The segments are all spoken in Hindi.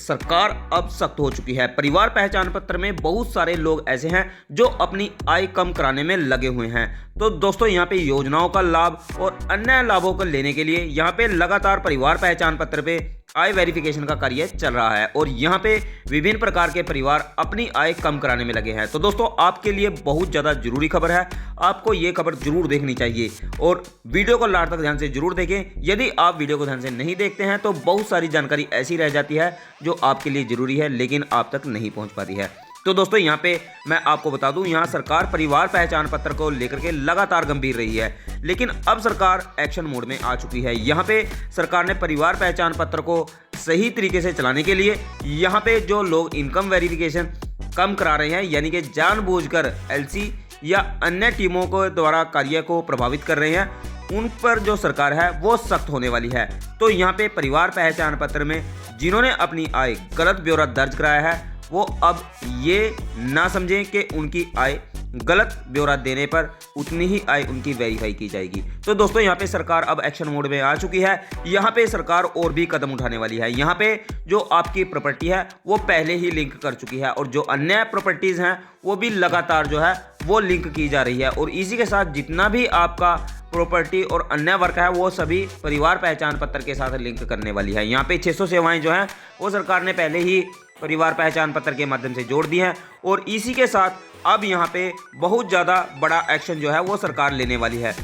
सरकार अब सख्त हो चुकी है। परिवार पहचान पत्र में बहुत सारे लोग ऐसे हैं जो अपनी आय कम कराने में लगे हुए हैं। तो दोस्तों यहाँ पे योजनाओं का लाभ और अन्य लाभों को लेने के लिए यहाँ पे लगातार परिवार पहचान पत्र पे आय वेरिफिकेशन का कार्य चल रहा है और यहाँ पे विभिन्न प्रकार के परिवार अपनी आय कम कराने में लगे हैं। तो दोस्तों आपके लिए बहुत ज़्यादा जरूरी खबर है, आपको ये खबर जरूर देखनी चाहिए और वीडियो को लास्ट तक ध्यान से जरूर देखें। यदि आप वीडियो को ध्यान से नहीं देखते हैं तो बहुत सारी जानकारी ऐसी रह जाती है जो आपके लिए जरूरी है लेकिन आप तक नहीं पहुँच पाती है। तो दोस्तों यहाँ पे मैं आपको बता दूं, यहाँ सरकार परिवार पहचान पत्र को लेकर के लगातार गंभीर रही है, लेकिन अब सरकार एक्शन मोड में आ चुकी है। यहाँ पे सरकार ने परिवार पहचान पत्र को सही तरीके से चलाने के लिए यहाँ पे जो लोग इनकम वेरिफिकेशन कम करा रहे हैं, यानी कि जानबूझकर एलसी या अन्य टीमों को द्वारा कार्य को प्रभावित कर रहे हैं, उन पर जो सरकार है वो सख्त होने वाली है। तो यहाँ पे परिवार पहचान पत्र में जिन्होंने अपनी आय गलत ब्यौरा दर्ज कराया है वो अब ये ना समझें कि उनकी आय गलत ब्यौरा देने पर उतनी ही आय उनकी वेरीफाई की जाएगी। तो दोस्तों यहाँ पे सरकार अब एक्शन मोड में आ चुकी है। यहाँ पे सरकार और भी कदम उठाने वाली है। यहाँ पे जो आपकी प्रॉपर्टी है वो पहले ही लिंक कर चुकी है और जो अन्य प्रॉपर्टीज हैं वो भी लगातार जो है वो लिंक की जा रही है और इसी के साथ जितना भी आपका प्रॉपर्टी और अन्य वर्क है वो सभी परिवार पहचान पत्र के साथ लिंक करने वाली है। यहाँ पे 600 सेवाएं जो हैं वो सरकार ने पहले ही परिवार पहचान पत्र के माध्यम से जोड़ दी हैं और इसी के साथ अब यहाँ पे बहुत ज़्यादा बड़ा एक्शन जो है वो सरकार लेने वाली है।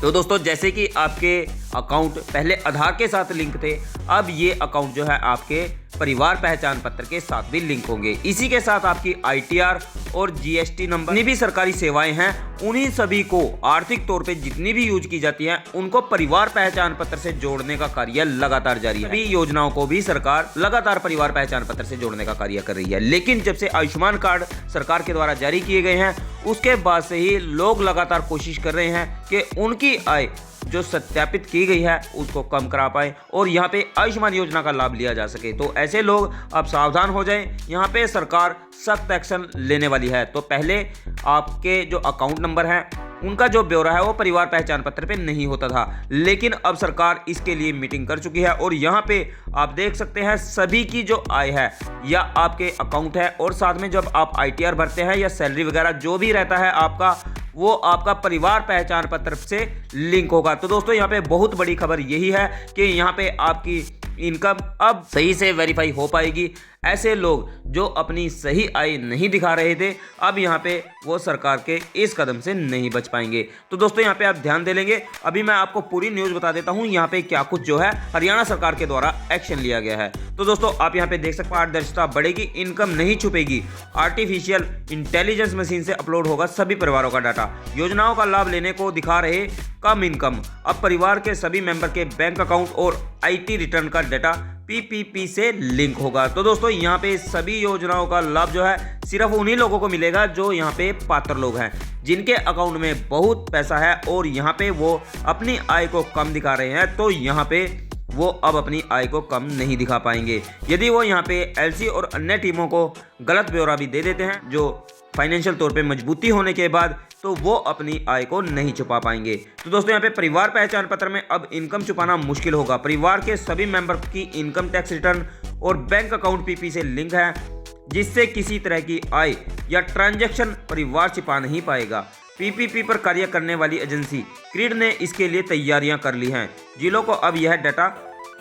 तो दोस्तों जैसे कि आपके अकाउंट पहले आधार के साथ लिंक थे, अब ये अकाउंट जो है आपके परिवार पहचान पत्र के साथ भी लिंक होंगे। इसी के साथ आपकी आईटीआर और जीएसटी नंबर जितनी भी सरकारी सेवाएं हैं उन्हीं सभी को आर्थिक तौर पे जितनी भी यूज की जाती हैं उनको परिवार पहचान पत्र से जोड़ने का कार्य लगातार जारी है। सभी योजनाओं को भी सरकार लगातार परिवार पहचान पत्र से जोड़ने का कार्य कर रही है, लेकिन जब से आयुष्मान कार्ड सरकार के द्वारा जारी किए गए हैं उसके बाद से ही लोग लगातार कोशिश कर रहे हैं कि उनकी आय जो सत्यापित की गई है उसको कम करा पाए और यहाँ पे आयुष्मान योजना का लाभ लिया जा सके। तो ऐसे लोग अब सावधान हो जाएं, यहाँ पे सरकार सख्त एक्शन लेने वाली है। तो पहले आपके जो अकाउंट नंबर है उनका जो ब्यौरा है वो परिवार पहचान पत्र पे नहीं होता था, लेकिन अब सरकार इसके लिए मीटिंग कर चुकी है और यहाँ पे आप देख सकते हैं सभी की जो आय है या आपके अकाउंट है और साथ में जब आप आईटीआर भरते हैं या सैलरी वगैरह जो भी रहता है आपका, वो आपका परिवार पहचान पत्र से लिंक होगा। तो दोस्तों यहाँ पे बहुत बड़ी खबर यही है कि यहाँ पे आपकी इनकम अब सही से वेरीफाई हो पाएगी। ऐसे लोग जो अपनी सही आय नहीं दिखा रहे थे अब यहाँ पे वो सरकार के इस कदम से नहीं बच पाएंगे। तो दोस्तों यहाँ पे आप ध्यान दे लेंगे। अभी मैं आपको पूरी न्यूज़ बता देता हूँ यहाँ पे क्या कुछ जो है हरियाणा सरकार के द्वारा एक्शन लिया गया है। तो दोस्तों आप यहाँ पे देख सकते हैं पारदर्शिता बढ़ेगी, इनकम नहीं छुपेगी, आर्टिफिशियल इंटेलिजेंस मशीन से अपलोड होगा सभी परिवारों का डाटा, योजनाओं का लाभ लेने को दिखा रहे कम इनकम, अब परिवार के सभी मेंबर के बैंक अकाउंट और आईटी रिटर्न का डाटा पीपीपी से लिंक होगा। तो दोस्तों यहाँ पे सभी योजनाओं का लाभ जो है सिर्फ उन्हीं लोगों को मिलेगा जो यहाँ पे पात्र लोग हैं, जिनके अकाउंट में बहुत पैसा है और यहाँ पे वो अपनी आय को कम दिखा रहे हैं। तो यहाँ पे वो अब अपनी आय को कम नहीं दिखा पाएंगे। यदि वो यहाँ पे एलसी और अन्य टीमों को गलत ब्यौरा भी दे देते हैं जो फाइनेंशियल तौर पे मजबूती होने के बाद, तो वो अपनी आय को नहीं छुपा पाएंगे। तो दोस्तों यहाँ पे परिवार पहचान पत्र में अब इनकम छुपाना मुश्किल होगा। परिवार के सभी मेंबर की इनकम टैक्स रिटर्न और बैंक अकाउंट पीपी से लिंक है, जिससे किसी तरह की आय या ट्रांजैक्शन परिवार छिपा नहीं पाएगा। पीपीपी पर कार्य करने वाली एजेंसी क्रीड ने इसके लिए तैयारियां कर ली हैं। जिलों को अब यह डाटा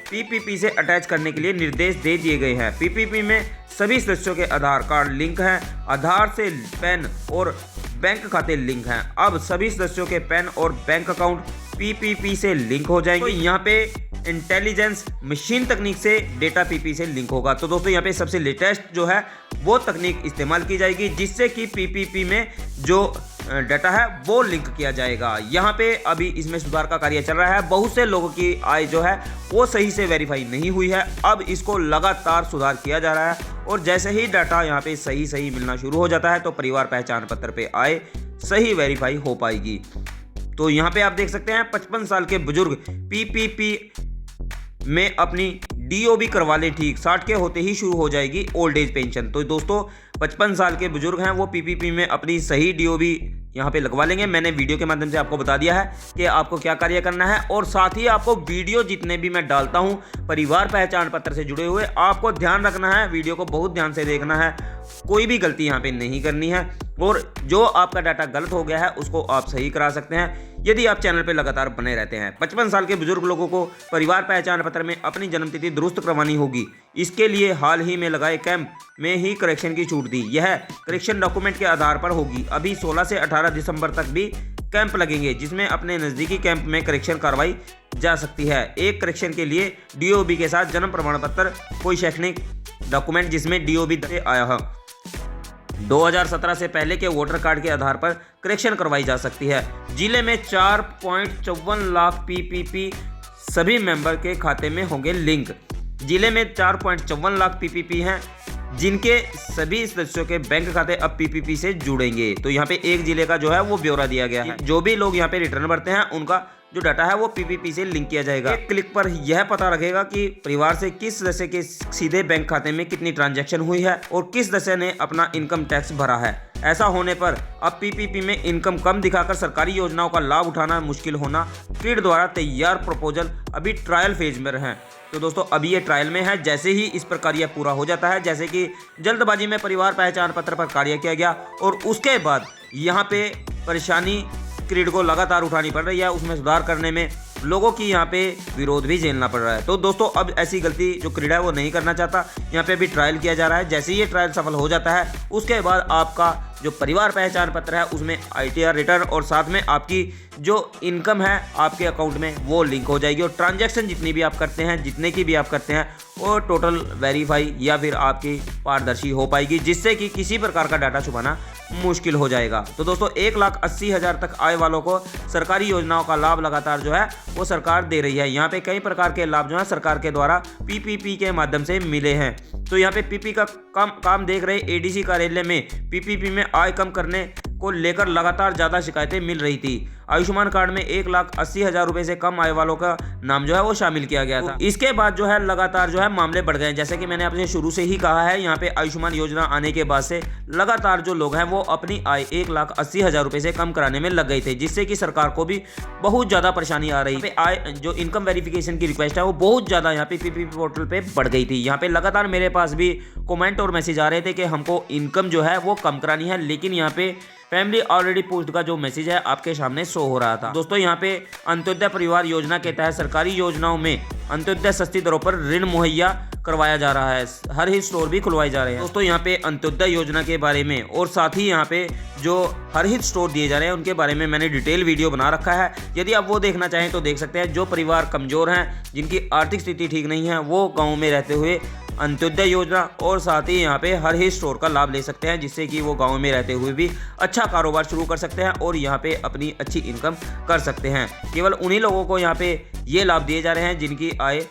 पीपीपी से अटैच करने के लिए निर्देश दे दिए गए हैं। पीपीपी में सभी सदस्यों के आधार कार्ड लिंक हैं, आधार से पैन और बैंक खाते लिंक हैं। अब सभी सदस्यों के पैन और बैंक अकाउंट पीपीपी से लिंक हो जाएंगे। तो यहाँ पे इंटेलिजेंस मशीन तकनीक से डेटा पीपी से लिंक होगा। तो दोस्तों यहाँ पे सबसे लेटेस्ट जो है वो तकनीक इस्तेमाल की जाएगी, जिससे कि पीपीपी में जो डाटा है वो लिंक किया जाएगा। यहाँ पे अभी इसमें सुधार का कार्य चल रहा है। बहुत से लोगों की आय जो है वो सही से वेरीफाई नहीं हुई है, अब इसको लगातार सुधार किया जा रहा है और जैसे ही डाटा यहाँ पे सही मिलना शुरू हो जाता है तो परिवार पहचान पत्र पे आय सही वेरीफाई हो पाएगी। तो यहाँ पे आप देख सकते हैं 55 साल के बुजुर्ग पीपीपी में अपनी डीओबी करवा लें ठीक, 60 के होते ही शुरू हो जाएगी ओल्ड एज पेंशन। तो दोस्तों 55 साल के बुजुर्ग हैं वो पीपीपी में अपनी सही डीओबी यहाँ पे लगवा लेंगे। मैंने वीडियो के माध्यम से आपको बता दिया है कि आपको क्या कार्य करना है, और साथ ही आपको वीडियो जितने भी मैं डालता हूँ परिवार पहचान पत्र से जुड़े हुए, आपको ध्यान रखना है, वीडियो को बहुत ध्यान से देखना है, कोई भी गलती यहाँ पे नहीं करनी है, और जो आपका डाटा गलत हो गया है उसको आप सही करा सकते हैं यदि आप चैनल पे लगातार बने रहते हैं। 55 साल के बुजुर्ग लोगों को परिवार पहचान पत्र में अपनी जन्मतिथि दुरुस्त करवानी होगी। इसके लिए हाल ही में लगाए कैंप में ही करेक्शन की छूट दी। यह करेक्शन डॉक्यूमेंट के आधार पर होगी। अभी 16 से 18 दिसंबर तक भी कैंप लगेंगे जिसमें अपने नज़दीकी कैंप में करेक्शन करवाई जा सकती है। एक करेक्शन के लिए डीओबी के साथ जन्म प्रमाण पत्र, कोई शैक्षणिक डॉक्यूमेंट जिसमें डीओबी आया है, 2017 से पहले के वोटर कार्ड के आधार पर करेक्शन करवाई जा सकती है। जिले में 4.54 लाख पीपीपी सभी मेंबर के खाते में होंगे लिंक। जिले में 4.54 लाख पीपीपी हैं जिनके सभी सदस्यों के बैंक खाते अब पीपीपी से जुड़ेंगे। तो यहाँ पे एक जिले का जो है वो ब्यौरा दिया गया है। जो भी लोग यहाँ पे रिटर्न भरते हैं उनका जो डाटा है वो पीपीपी से लिंक किया जाएगा। एक क्लिक पर यह पता लगेगा कि परिवार से किस सदस्य के सीधे बैंक खाते में कितनी ट्रांजैक्शन हुई है और किस सदस्य ने अपना इनकम टैक्स भरा है। ऐसा होने पर अब पीपीपी में इनकम कम दिखाकर सरकारी योजनाओं का लाभ उठाना मुश्किल होना। क्रीड द्वारा तैयार प्रपोजल अभी ट्रायल फेज में हैं। तो दोस्तों अभी ये ट्रायल में है। जैसे ही इस पर कार्य पूरा हो जाता है, जैसे कि जल्दबाजी में परिवार पहचान पत्र पर कार्य किया गया और उसके बाद यहाँ पे परेशानी क्रीड को लगातार उठानी पड़ रही है, उसमें सुधार करने में लोगों की यहाँ पे विरोध भी झेलना पड़ रहा है। तो दोस्तों अब ऐसी गलती जो क्रीड है वो नहीं करना चाहता। यहाँ पे भी ट्रायल किया जा रहा है। जैसे ही ये ट्रायल सफल हो जाता है उसके बाद आपका जो परिवार पहचान पत्र है उसमें आईटीआर रिटर्न और साथ में आपकी जो इनकम है आपके अकाउंट में वो लिंक हो जाएगी, और ट्रांजैक्शन जितनी भी आप करते हैं, जितने की भी आप करते हैं, वो टोटल वेरीफाई या फिर आपकी पारदर्शी हो पाएगी, जिससे कि किसी प्रकार का डाटा छुपाना मुश्किल हो जाएगा। तो दोस्तों 1,80,000 तक आय वालों को सरकारी योजनाओं का लाभ लगातार जो है वो सरकार दे रही है। यहाँ पे कई प्रकार के लाभ जो है सरकार के द्वारा पीपीपी के माध्यम से मिले हैं। तो यहाँ पे पीपी का काम देख रहे एडीसी कार्यालय में पीपीपी में आय कम करने को लेकर लगातार ज़्यादा शिकायतें मिल रही थी। आयुष्मान कार्ड में 1,80,000 रुपए से कम आय वालों का नाम जो है वो शामिल किया गया था। इसके बाद जो है लगातार जो है मामले बढ़ गए। जैसे कि मैंने आपसे शुरू से ही कहा है, यहाँ पे आयुष्मान योजना आने के बाद से लगातार जो लोग हैं वो अपनी आय 1,80,000 रुपए से कम कराने में लग गए थे, जिससे कि सरकार को भी बहुत ज़्यादा परेशानी आ रही है। आय जो इनकम वेरिफिकेशन की रिक्वेस्ट है वो बहुत ज़्यादा यहाँ पे पीपीपी पोर्टल पे बढ़ गई थी। यहाँ पे लगातार मेरे पास भी कमेंट और मैसेज आ रहे थे कि हमको इनकम जो है वो कम करानी है, लेकिन यहाँ पे फैमिली ऑलरेडी पोस्ट का जो मैसेज है आपके सामने शो हो रहा था। दोस्तों यहाँ पे अंत्योदय परिवार योजना के तहत सरकारी योजनाओं में अंत्योदय सस्ती दरों पर ऋण मुहैया करवाया जा रहा है। हर हित स्टोर भी खुलवाए जा रहे हैं। दोस्तों यहाँ पे अंत्योदय योजना के बारे में और साथ ही यहाँ पे जो हर हित स्टोर दिए जा रहे हैं उनके बारे में मैंने डिटेल वीडियो बना रखा है। यदि आप वो देखना चाहें तो देख सकते हैं। जो परिवार कमजोर हैं, जिनकी आर्थिक स्थिति ठीक नहीं है, वो गाँव में रहते हुए अंत्योदय योजना और साथ ही यहाँ पे हर हित स्टोर का लाभ ले सकते हैं, जिससे कि वो गांव में रहते हुए भी अच्छा कारोबार शुरू कर सकते हैं और यहाँ पे अपनी अच्छी इनकम कर सकते हैं। केवल उन्हीं लोगों को यहाँ पे ये लाभ दिए जा रहे हैं जिनकी आय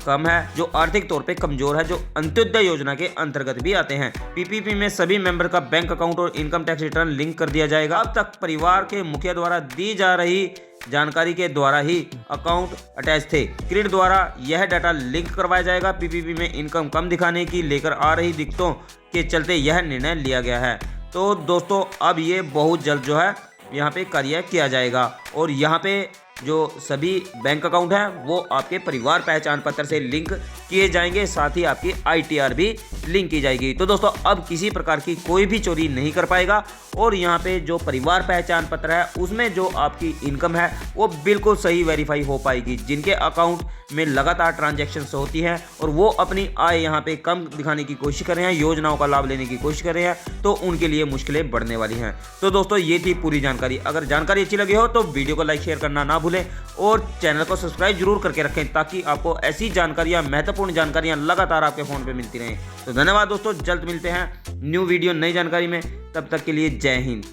कम है, जो आर्थिक तौर पे कमजोर है, जो अंत्योदय योजना के अंतर्गत भी आते हैं। पीपीपी में सभी मेंबर का बैंक अकाउंट और इनकम टैक्स रिटर्न लिंक कर दिया जाएगा। अब तक परिवार के मुखिया द्वारा दी जा रही जानकारी के द्वारा ही अकाउंट अटैच थे। क्रीड द्वारा यह डाटा लिंक करवाया जाएगा। पीपीपी में इनकम कम दिखाने की लेकर आ रही दिक्कतों के चलते यह निर्णय लिया गया है। तो दोस्तों अब ये बहुत जल्द जो है यहाँ पे कार्य किया जाएगा और यहाँ पे जो सभी बैंक अकाउंट हैं वो आपके परिवार पहचान पत्र से लिंक किए जाएंगे, साथ ही आपकी आईटीआर भी लिंक की जाएगी। तो दोस्तों अब किसी प्रकार की कोई भी चोरी नहीं कर पाएगा और यहाँ पे जो परिवार पहचान पत्र है उसमें जो आपकी इनकम है वो बिल्कुल सही वेरीफाई हो पाएगी। जिनके अकाउंट में लगातार ट्रांजैक्शंस होती हैं और वो अपनी आय यहाँ पे कम दिखाने की कोशिश कर रहे हैं, योजनाओं का लाभ लेने की कोशिश कर रहे हैं, तो उनके लिए मुश्किलें बढ़ने वाली हैं। तो दोस्तों ये थी पूरी जानकारी। अगर जानकारी अच्छी लगी हो तो वीडियो को लाइक शेयर करना ना भूलें और चैनल को सब्सक्राइब जरूर करके रखें, ताकि आपको ऐसी जानकारियां, महत्वपूर्ण जानकारियां लगातार आपके फोन पे मिलती रहें। तो धन्यवाद दोस्तों, जल्द मिलते हैं न्यू वीडियो नई जानकारी में। तब तक के लिए जय हिंद।